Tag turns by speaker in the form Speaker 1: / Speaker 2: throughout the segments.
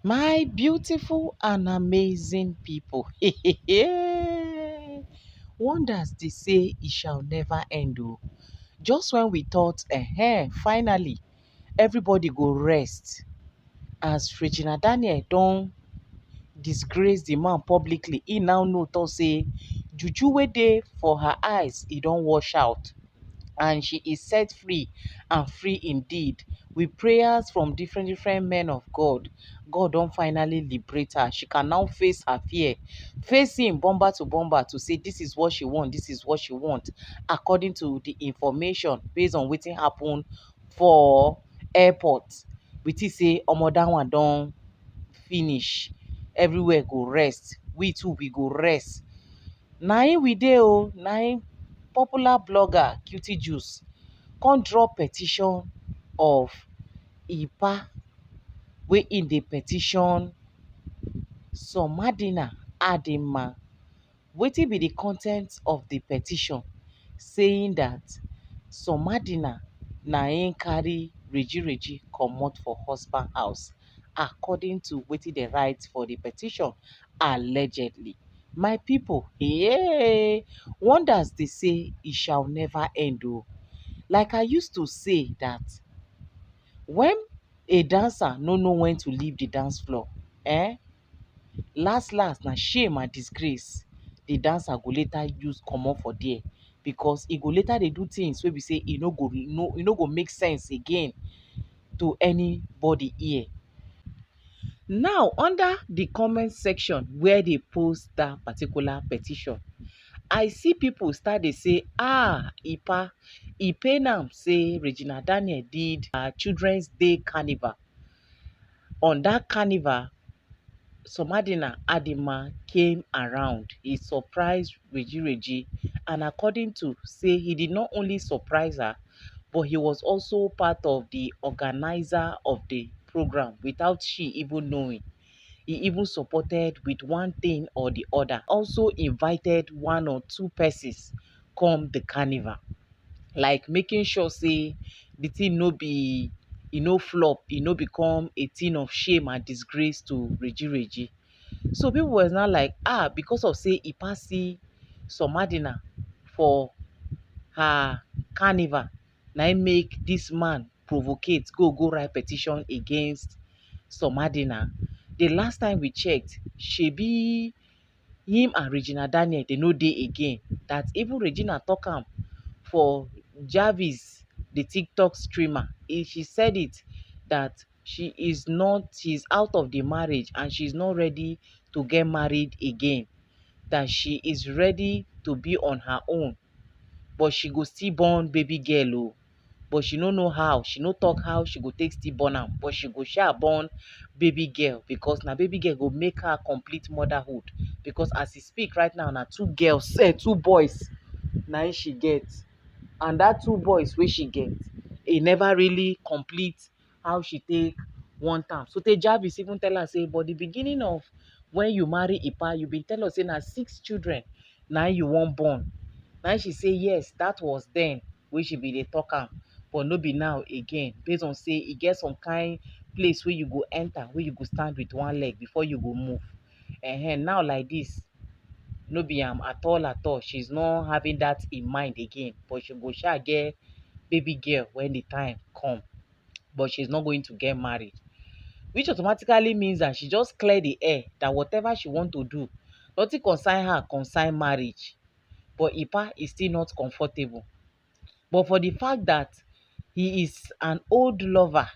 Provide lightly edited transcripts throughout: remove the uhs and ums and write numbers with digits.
Speaker 1: My beautiful and amazing people. Wonders they say it shall never end. Oh. Just when we thought, finally, everybody go rest. As Regina Daniel don't disgrace the man publicly, he now know to say, juju wey dey for her eyes, he don't wash out. And she is set free and free indeed with prayers from different men of God. God don't finally liberate her. She can now face her fear, face him bomber to say this is what she want, this is what she want, according to the information based on wetin happen for airport. We think say omo dat one don finish, everywhere go rest, we too we go rest. Na im we dey o, na im popular blogger Cutie Juice come draw petition of Ipa wey im dey petition Somadina Adima. Wetin be the con ten t of the petition? Saying that Somadina na im carry Reji comot for husband house, according to wetin dem write for the petition, allegedly. My people, wonders dey say e shall never end o. Like I used to say that when a dancer no know when to leave the dance floor, last na shame and disgrace the dancer go later use comot for there, because e go later dey do things wey be say e no go make sense again to anybody ear. Now, under the comment section where they post that particular petition, I see people start dey say, Ipa, e pain am say Regina Daniel did Children's Day Carnival. On that carnival, Somadina Adima came around. He surprised Reji, and according to say, he did not only surprise her, but he was also part of the organizer of the program without she even knowing. He even supported with one thing or the other. Also invited one or two persons come the carnival, like making sure say the thing no be, e no flop, e no become a thing of shame and disgrace to Reji. So people were now like, because of say Ipa see Somadina for her carnival, na im make this man provocate go write petition against Somadina. The last time we checked, shebi him and Regina Daniel they no dey again. That even Regina talk am for Jarvis, the TikTok streamer. She said it that she's out of the marriage and she's not ready to get married again. That she is ready to be on her own, but she go still born baby girl o. But she no know how. She no talk how she go take still born am, but she go sha born baby girl, because na baby girl go make her complete motherhood. Because as e speak right now, na two boys na im she get, and that two boys wey she get, e never really complete how she take want am. So tey Jarvis even tell her say, but the beginning of when you marry Ipa, you been tell us say na 6 children na you wan born. Na she say yes, that was then wey she be dey talk am, but no be now again, based on say e get some kind place wey you go enter, wey you go stand with one leg before you go move. Now like this, no be am at all. She's not having that in mind again, but she go sha get baby girl when the time come, but she's not going to get married, which automatically means that she just clear the air that whatever she want to do, nothing concern her concern marriage. But Ipa is still not comfortable. But for the fact that he is an old lover,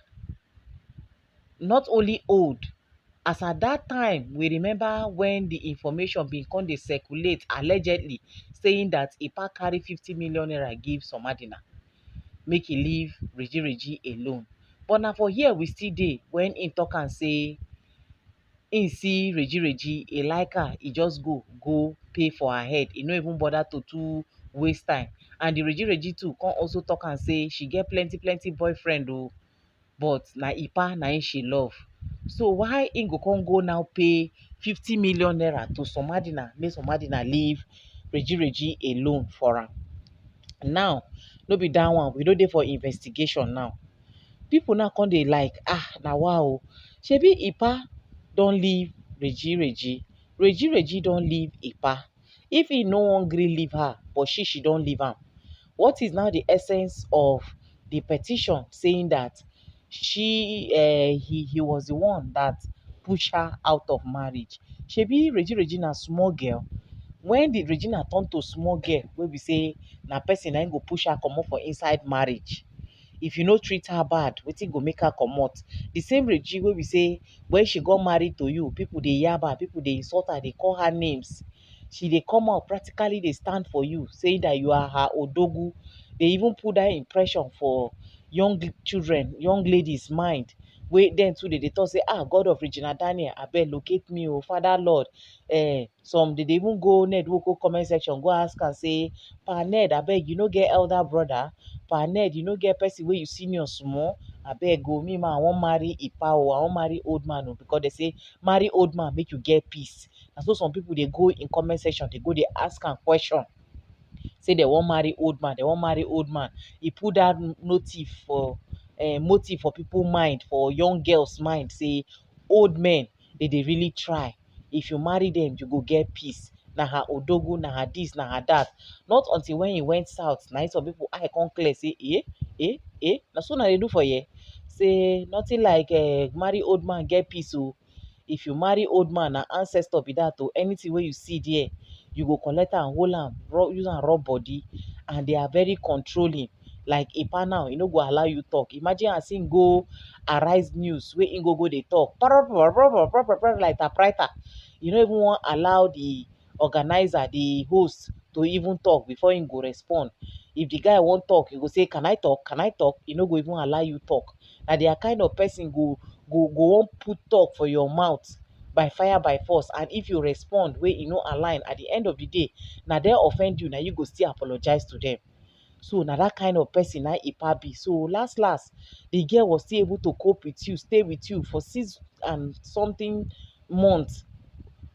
Speaker 1: not only old, as at that time, we remember when the information bin come dey circulate allegedly, saying that Ipa carry 50 million naira give Somadina, make e leave Reji alone. But na for here we still dey when im talk am say im see Reji, e like her, e just go pay for her head. E no even bother to too waste time. And the Reji too come also talk am say she get plenty boyfriend o, but na Ipa na im she love. So why im go come go now pay 50 million naira to Somadina, make Somadina leave Reji alone for am? Now, no be that one, we no dey for investigation now. People now come dey like, na wow, shebi Ipa don leave Reji don leave Ipa. If he no wan gree leave her, but she don leave am, what is now the essence of the petition saying that he was the one that push her out of marriage? Shebi Reji na small girl. When did Regina turn to small girl wey be say na person na im go push her comot for inside marriage? If you no treat her bad, wetin go make her comot? The same Reji wey be say when she got married to you, people dey yab her, people dey insult her, dey call her names. She dey come out practically dey stand for you, saying that you are her odogu. Dey even put that impression for young children, young ladies mind, wey dem too dey talk say, ah, God of Regina Daniel, abeg locate me o, Father Lord. Some dey even go Ned Nwoko comment section go ask am say, Pa Ned, abeg you no get elder brother? Pa Ned, you no get person wey you senior small? Abeg o, me ma I wan marry Ipa o, I wan marry old man o, because they say marry old man make you get peace. Na so some people dey go in comment section, dey go dey ask am question, say they wan marry old man, they wan marry old man. He put that motive for people mind, for young girls mind, say old men dey really try. If you marry them, you go get peace. Na her odogu, na her this, na her that. Not until when he went south, na some people eye come clear say, na so na dey do for here. Say nothing like marry old man get peace o. If you marry old man, na ancestor be that o. Anything wey you see there, you go collect am, hold am, use am rub body, and they are very controlling. Like Ipa now, e no go allow you talk. Imagine as him go arise news wey him go dey talk like typewriter. You no even wan allow the organizer, the host, to even talk before him go respond. If the guy wan talk, he go say, can I talk? Can I talk? He no go even allow you talk. Na their kind of person go wan put talk for your mouth by fire by force. And if you respond wey e no align, at the end of the day, na dem offend you, na you go still apologize to them. So na that kind of person na Ipa be. So last, the girl was still able to cope with you, stay with you for 6 and something months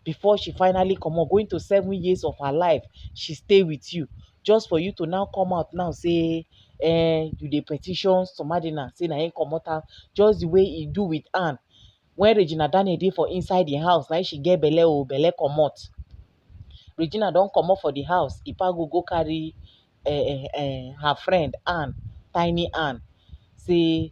Speaker 1: before she finally comot. Going to 7 years of her life, she stay with you, just for you to now come out now say, you dey petition Somadina, say na him comot am, just the way he do with Anne. When Regina Daniel dey for inside the house, na she get belle o, belle comot. Regina don comot for the house, Ipa go carry her friend Anne, tiny Anne, say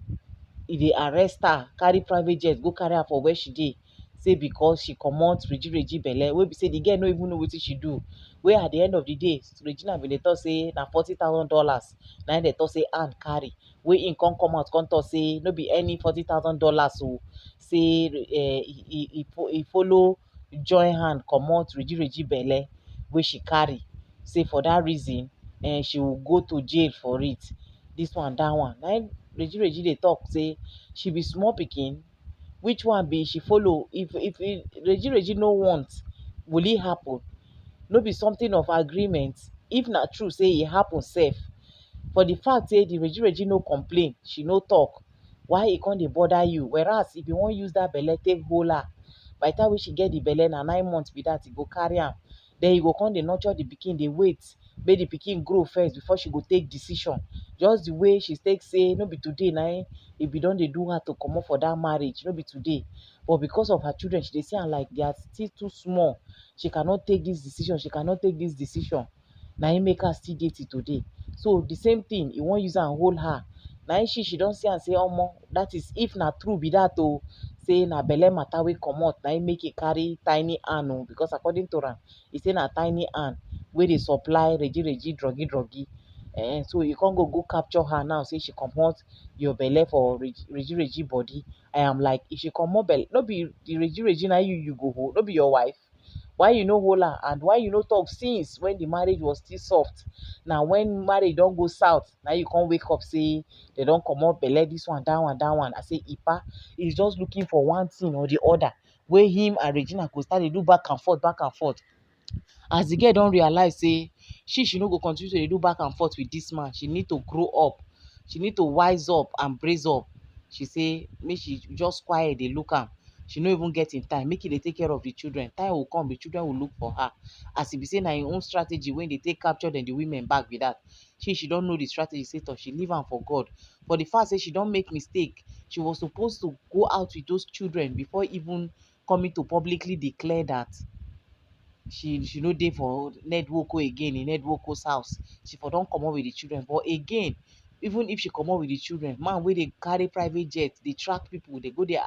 Speaker 1: e dey arrest her, carry private jet go carry her for where she dey, say because she comot Reji belle, wey be say the girl no even know wetin she do. Wey at the end of the day, Regina bin dey talk say na $40,000 na im dey talk say Anne carry. Wey im come out come talk say no be any $40,000 o, say he follow join hand comot Reji belle wey she carry. Say for that reason, she will go to jail for it. This one, that one. Na im Reji dey talk say she be small pikin. Which one be she follow? If Reji no want, will it happen? No be something of agreement. If na true say e happen sef, for the fact say the Reji no complain, she no talk, why e come dey bother you? Whereas if you wan use that belle take hold her, by the time wey she get the belle na 9 months be that, e go carry am. Then you go come dey nurture the pikin, dey wait make the pikin grow first before she go take decision. Just the way she take say no be today na im e be don dey do her to comot for that marriage, no be today. But because of her children, she dey see am like they are still too small. She cannot take this decision, she cannot take this decision. Na im make her still dey till today. So the same thing, e wan use am hold her. Na im she don see am say, omo, that is if na true be that o, say na belle matter wey comot, na im make e carry tiny Anne o, because according to am, e say na tiny Anne wey dey supply Reji druggy. So you come go capture her now, say she comot your belle for Reji body. I am like, if she comot belle, no be the Reji na you go hold, no be your wife. Why you no hold her? And why you no talk since when the marriage was still soft? Now when marriage don go south, now you come wake up say they don comot belle, this one, that one, that one. I say Ipa is just looking for one thing or the other, where him and Regina go start to do back and forth, back and forth. As the girl don realize say she no go continue to dey do back and forth with this man, she need to grow up, she need to wise up and brace up. She say make she just quiet dey look am. She no even get im time, make e dey take care of the children. Time will come, the children will look for her. As e be say na im own strategy wey dey take capture dem the women back be that. She don know the strategy, say toh she leave am for God. For the fact say she don make mistake, she was supposed to go out with those children before even coming to publicly declare that she no dey for Nedwoko again in Nedwoko's house. She for don comot with the children. But again, even if she comot with the children, man wey dey carry private jet dey track people, dey go there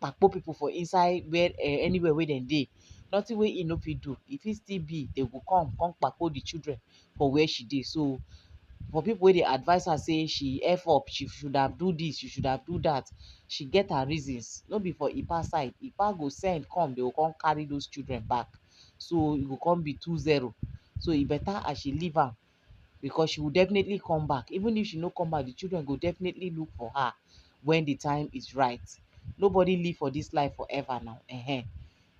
Speaker 1: kpapo people for inside where anywhere wey dem dey, nothing wey e no fit do. E fit still be they go come kpapo the children for where she dey. So for people wey dey advise her say she f up, she should have do this, she should have do that, she get her reasons. No be for Ipa side. Ipa go send come, they go come carry those children back. So e go come be 2-0. So e better as she leave am, because she will definitely come back. Even if she no come back, the children go definitely look for her when the time is right. Nobody live for this life forever now.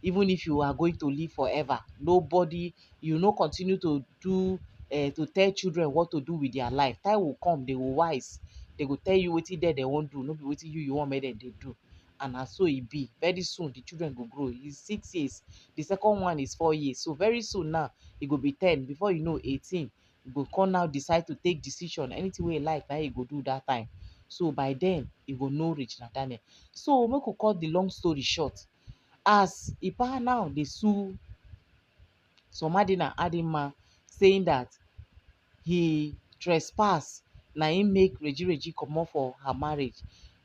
Speaker 1: Even if you are going to live forever, nobody, you no continue to do to tell children what to do with their life. Time will come, they will wise. They go tell you wetin dem they won't do, no be wetin you want make dem dey do. And na so e be. Very soon the children go grow. It's 6 years. The second one is 4 years. So very soon now, e go be 10. Before you know, 18. You go come now decide to take decision. Anything wey you like, na you go do that time. So by then, you go know Rich Nathaniel. So make we cut the long story short. As Ipa now dey sue Somadina Adima, saying that he trespass, na him make Reji comot for her marriage.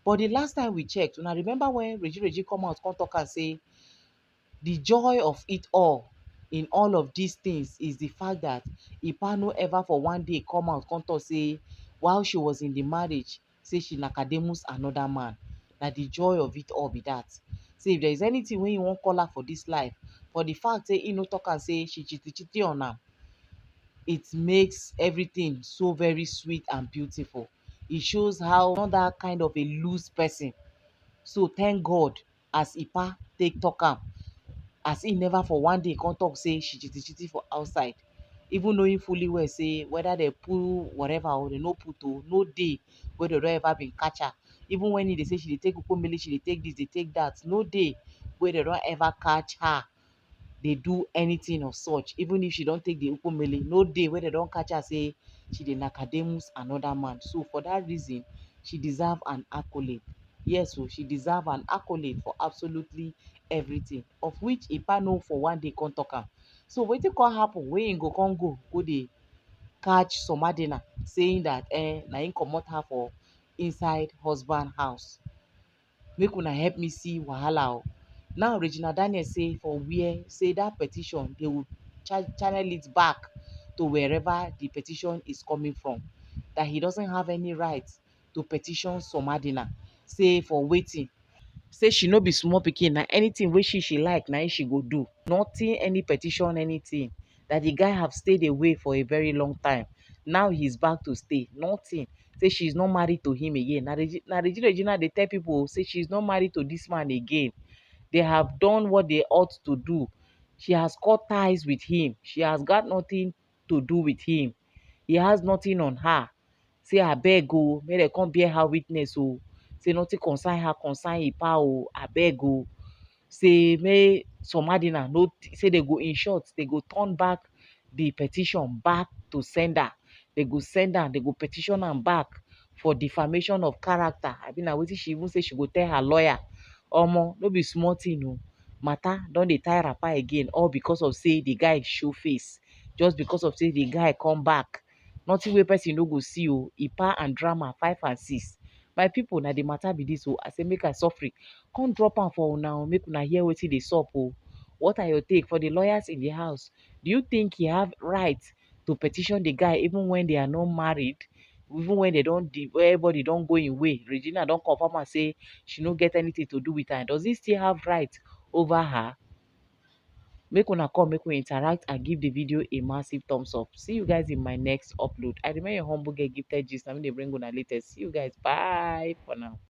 Speaker 1: But the last time we checked, una remember when Reji come out come talk and say the joy of it all in all of these things is the fact that Ipa no ever for one day come out come talk say while she was in the marriage, say she nakademus another man. Na the joy of it all be that. Say if there is anything wey you wan call her for this life, for the fact say he no talk and say she chiti on am, it makes everything so very sweet and beautiful. It shows how not that kind of a loose person. So thank God as Ipa take talk am, as he never for one day come talk say she chiti for outside, even knowing fully well say whether they put whatever or they no put, oh, no day wey they don ever been catch her. Even when he dey say she dey take ukomele, she dey take this, dey take that, no day wey they don ever catch her dey do anything of such. Even if she don take the ukomele, no day wey they don catch her say she dey nakademus another man. So for that reason, she deserve an accolade. Yes, so she deserve an accolade for absolutely everything, of which Ipa no for one day come talk am. So wetin come happen wey im go come go dey catch Somadina saying that na him comot her for inside husband house. Make una help me see wahala o. Now Regina Daniel say for where say that petition they will channel it back to wherever the petition is coming from, that he doesn't have any right to petition Somadina. Say for waiting, say she no be small pikin, na anything wey she like na she go do. Nothing, any petition, anything. That the guy have stayed away for a very long time. Now he's back to stay. Nothing. Say she's not married to him again. Now Regina they tell people say she's not married to this man again. They have done what they ought to do. She has cut ties with him. She has got nothing to do with him. He has nothing on her. Say abeg o, make dem come bear her witness o. Say nothing concern her, concern Ipa o, abeg o. Say make Somadina no, say they go, in short, they go turn back the petition back to sender. They go send am, they go petition am back for defamation of character. I mean, na wetin she even say she go tell her lawyer. Omo, no be small thing o. Matter don dey tie wrapper again, all because of say the guy show face. Just because of say the guy come back. Nothing wey person no go see o. Ipa and drama 5 and 6. My people, na the matter be this o. I say make I suffer. Come drop am for una o, make una hear wetin dey sup o. What are your take for the lawyers in the house? Do you think he have right to petition the guy even when they are not married? Even when they don't, everybody don't go in way. Regina don't confirm and say she no get anything to do with her. Does he still have right over her? Make una come, make we interact and give the video a massive thumbs up. See you guys in my next upload. I remain your humble girl, Gifted Gist. I'm going to bring una latest. See you guys. Bye for now.